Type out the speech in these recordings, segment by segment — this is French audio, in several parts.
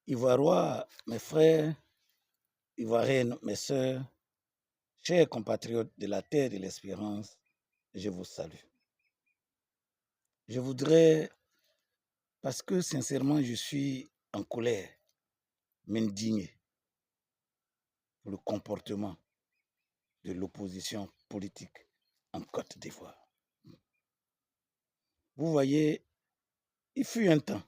Ivoiriens, mes frères, Ivoiriennes, mes sœurs, chers compatriotes de la terre de l'espérance, je vous salue. Je voudrais, parce que sincèrement je suis en colère, m'indigner pour le comportement de l'opposition politique en Côte d'Ivoire. Vous voyez, il fut un temps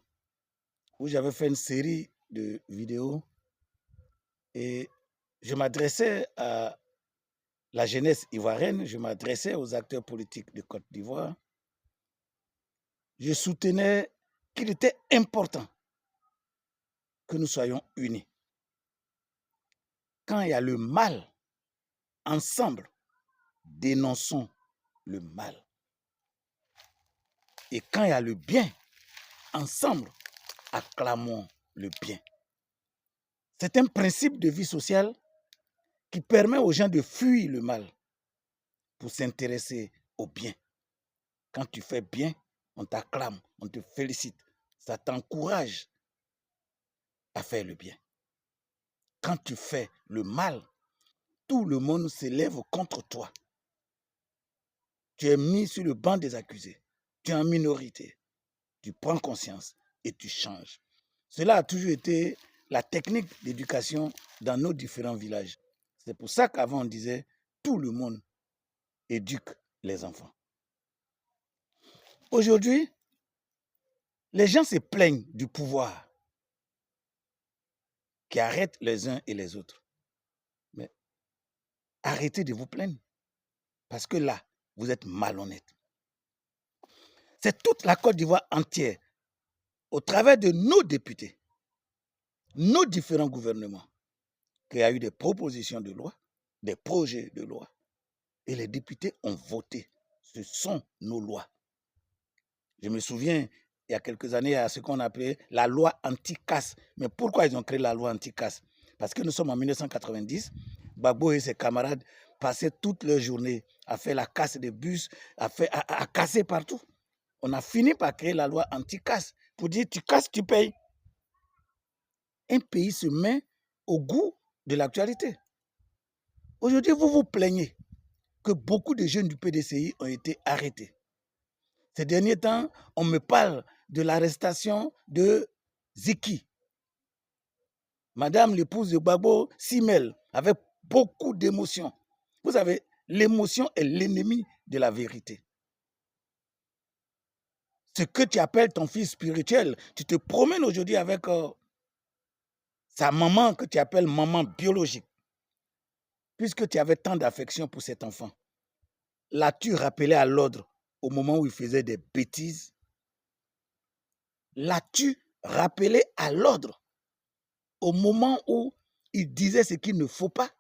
où j'avais fait une série de vidéos et je m'adressais à la jeunesse ivoirienne, je m'adressais aux acteurs politiques de Côte d'Ivoire. Je soutenais qu'il était important que nous soyons unis. Quand il y a le mal, ensemble, dénonçons le mal. Et quand il y a le bien, ensemble, acclamons le bien. C'est un principe de vie sociale qui permet aux gens de fuir le mal pour s'intéresser au bien. Quand tu fais bien, on t'acclame, on te félicite. Ça t'encourage à faire le bien. Quand tu fais le mal, tout le monde s'élève contre toi. Tu es mis sur le banc des accusés. Tu es en minorité. Tu prends conscience et tu changes. Cela a toujours été la technique d'éducation dans nos différents villages. C'est pour ça qu'avant on disait tout le monde éduque les enfants. Aujourd'hui, les gens se plaignent du pouvoir qui arrête les uns et les autres. Mais arrêtez de vous plaindre parce que là, vous êtes malhonnête. C'est toute la Côte d'Ivoire entière, au travers de nos députés, nos différents gouvernements, qui a eu des propositions de loi, des projets de loi, et les députés ont voté. Ce sont nos lois. Je me souviens, il y a quelques années, à ce qu'on appelait la loi anti-casse. Mais pourquoi ils ont créé la loi anti-casse? Parce que nous sommes en 1990, Gbagbo et ses camarades passaient toute leur journée à faire la casse des bus, à casser partout. On a fini par créer la loi anti-casse pour dire tu casses, tu payes. Un pays se met au goût de l'actualité. Aujourd'hui, vous vous plaignez que beaucoup de jeunes du PDCI ont été arrêtés. Ces derniers temps, on me parle de l'arrestation de Ziki. Madame l'épouse de Gbagbo s'y mêle avec beaucoup d'émotion. Vous savez, l'émotion est l'ennemi de la vérité. Ce que tu appelles ton fils spirituel, tu te promènes aujourd'hui avec sa maman que tu appelles maman biologique. Puisque tu avais tant d'affection pour cet enfant, l'as-tu rappelé à l'ordre au moment où il faisait des bêtises? L'as-tu rappelé à l'ordre au moment où il disait ce qu'il ne faut pas?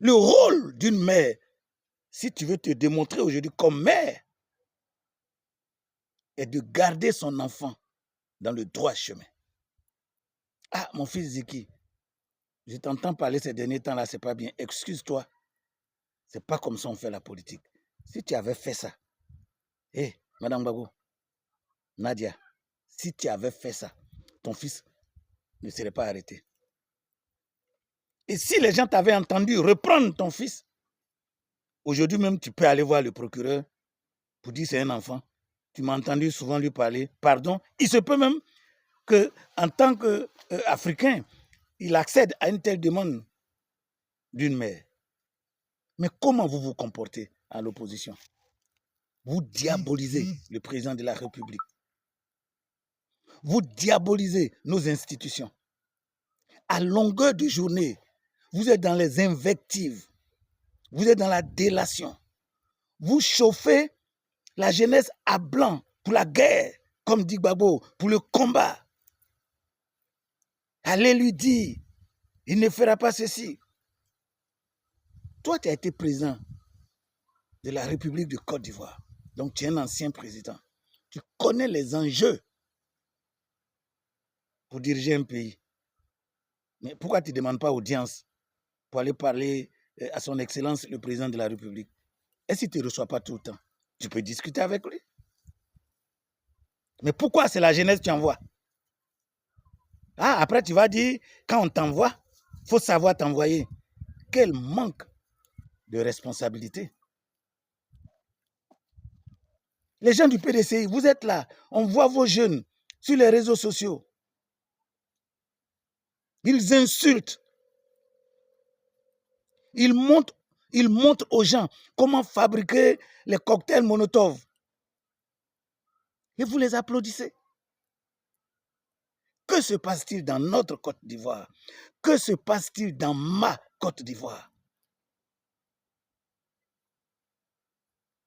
Le rôle d'une mère, si tu veux te démontrer aujourd'hui comme mère, est de garder son enfant dans le droit chemin. Ah, mon fils Ziki, je t'entends parler ces derniers temps-là, c'est pas bien. Excuse-toi. C'est pas comme ça on fait la politique. Si tu avais fait ça, Madame Gbagbo, Nadia, si tu avais fait ça, ton fils ne serait pas arrêté. Et si les gens t'avaient entendu reprendre ton fils, aujourd'hui même, tu peux aller voir le procureur pour dire c'est un enfant. Tu m'as entendu souvent lui parler. Pardon. Il se peut même qu'en tant qu'Africain, il accède à une telle demande d'une mère. Mais comment vous vous comportez à l'opposition? Vous diabolisez le président de la République. Vous diabolisez nos institutions. À longueur de journée, vous êtes dans les invectives. Vous êtes dans la délation. Vous chauffez la jeunesse à blanc pour la guerre, comme dit Gbagbo, pour le combat. Allez lui dire, il ne fera pas ceci. Toi, tu as été président de la République de Côte d'Ivoire. Donc, tu es un ancien président. Tu connais les enjeux pour diriger un pays. Mais pourquoi tu ne demandes pas audience pour aller parler à son Excellence, le président de la République? Et s'il ne te reçoit pas tout le temps, tu peux discuter avec lui. Mais pourquoi c'est la jeunesse que tu envoies? Ah, après, tu vas dire, quand on t'envoie, il faut savoir t'envoyer. Quel manque de responsabilité. Les gens du PDCI, vous êtes là. On voit vos jeunes sur les réseaux sociaux. Ils insultent. Ils montrent aux gens comment fabriquer les cocktails Molotov. Et vous les applaudissez. Que se passe-t-il dans notre Côte d'Ivoire? Que se passe-t-il dans ma Côte d'Ivoire?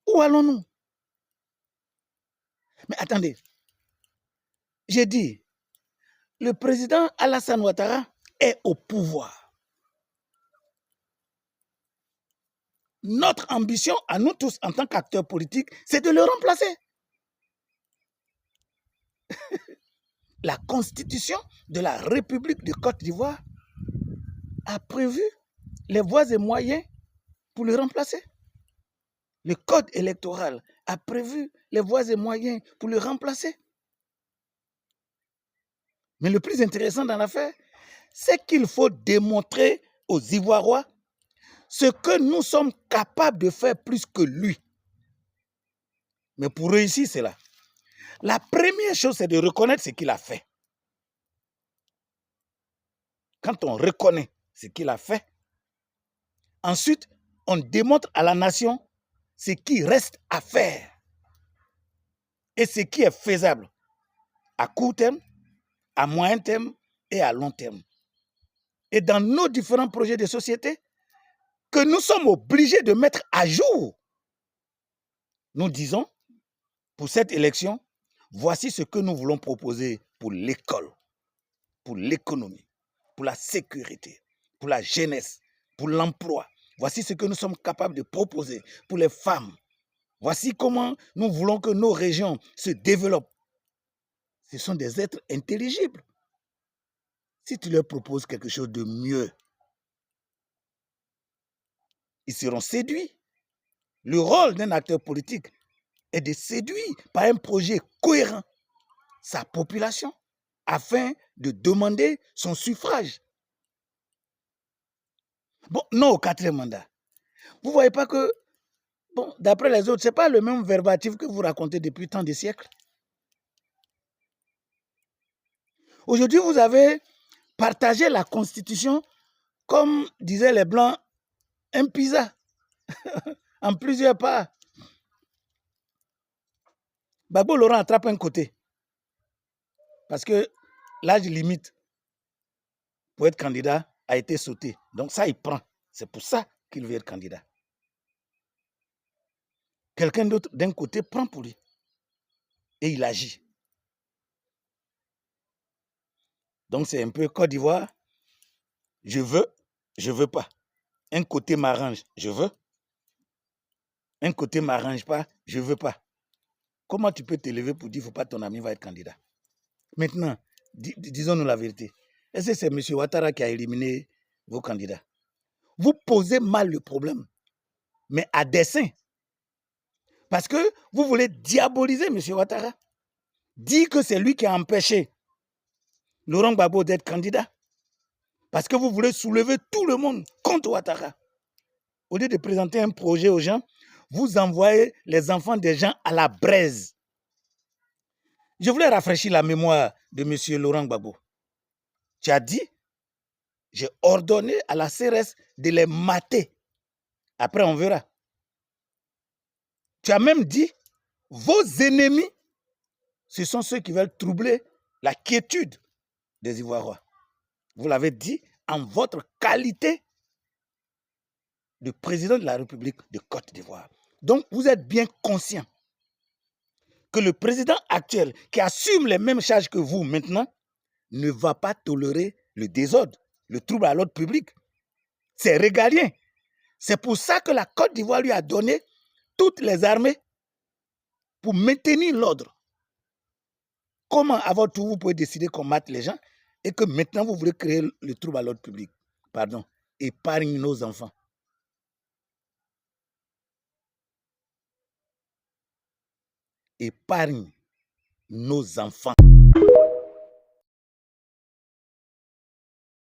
Où allons-nous? Mais attendez, j'ai dit, le président Alassane Ouattara est au pouvoir. Notre ambition à nous tous en tant qu'acteurs politiques, c'est de le remplacer. La constitution de la République de Côte d'Ivoire a prévu les voies et moyens pour le remplacer. Le code électoral a prévu les voies et moyens pour le remplacer. Mais le plus intéressant dans l'affaire, c'est qu'il faut démontrer aux Ivoiriens ce que nous sommes capables de faire plus que lui. Mais pour réussir cela, la première chose, c'est de reconnaître ce qu'il a fait. Quand on reconnaît ce qu'il a fait, ensuite, on démontre à la nation ce qui reste à faire et ce qui est faisable à court terme, à moyen terme et à long terme. Et dans nos différents projets de société, que nous sommes obligés de mettre à jour. Nous disons, pour cette élection, voici ce que nous voulons proposer pour l'école, pour l'économie, pour la sécurité, pour la jeunesse, pour l'emploi. Voici ce que nous sommes capables de proposer pour les femmes. Voici comment nous voulons que nos régions se développent. Ce sont des êtres intelligibles. Si tu leur proposes quelque chose de mieux, ils seront séduits. Le rôle d'un acteur politique est de séduire par un projet cohérent sa population afin de demander son suffrage. Bon, non au quatrième mandat. Vous ne voyez pas que, bon, d'après les autres, ce n'est pas le même verbatif que vous racontez depuis tant de siècles. Aujourd'hui, vous avez partagé la Constitution, comme disaient les Blancs, un pizza, en plusieurs parts. Gbagbo Laurent attrape un côté, parce que l'âge limite pour être candidat a été sauté. Donc ça, il prend. C'est pour ça qu'il veut être candidat. Quelqu'un d'autre, d'un côté, prend pour lui. Et il agit. Donc c'est un peu Côte d'Ivoire, je veux pas. Un côté m'arrange, je veux. Un côté m'arrange pas, je veux pas. Comment tu peux te lever pour dire qu'il ne faut pas que ton ami va être candidat? Maintenant, disons-nous la vérité. Est-ce que c'est M. Ouattara qui a éliminé vos candidats? Vous posez mal le problème, mais à dessein. Parce que vous voulez diaboliser M. Ouattara. Dire que c'est lui qui a empêché Laurent Gbagbo d'être candidat. Parce que vous voulez soulever tout le monde contre Ouattara. Au lieu de présenter un projet aux gens, vous envoyez les enfants des gens à la braise. Je voulais rafraîchir la mémoire de M. Laurent Gbagbo. Tu as dit, j'ai ordonné à la CRS de les mater. Après, on verra. Tu as même dit, vos ennemis, ce sont ceux qui veulent troubler la quiétude des Ivoiriens. Vous l'avez dit en votre qualité de président de la République de Côte d'Ivoire. Donc, vous êtes bien conscient que le président actuel, qui assume les mêmes charges que vous maintenant, ne va pas tolérer le désordre, le trouble à l'ordre public. C'est régalien. C'est pour ça que la Côte d'Ivoire lui a donné toutes les armées pour maintenir l'ordre. Comment, avant tout, vous pouvez décider qu'on mate les gens et que maintenant vous voulez créer le trouble à l'ordre public? Pardon, épargne nos enfants. Épargne nos enfants.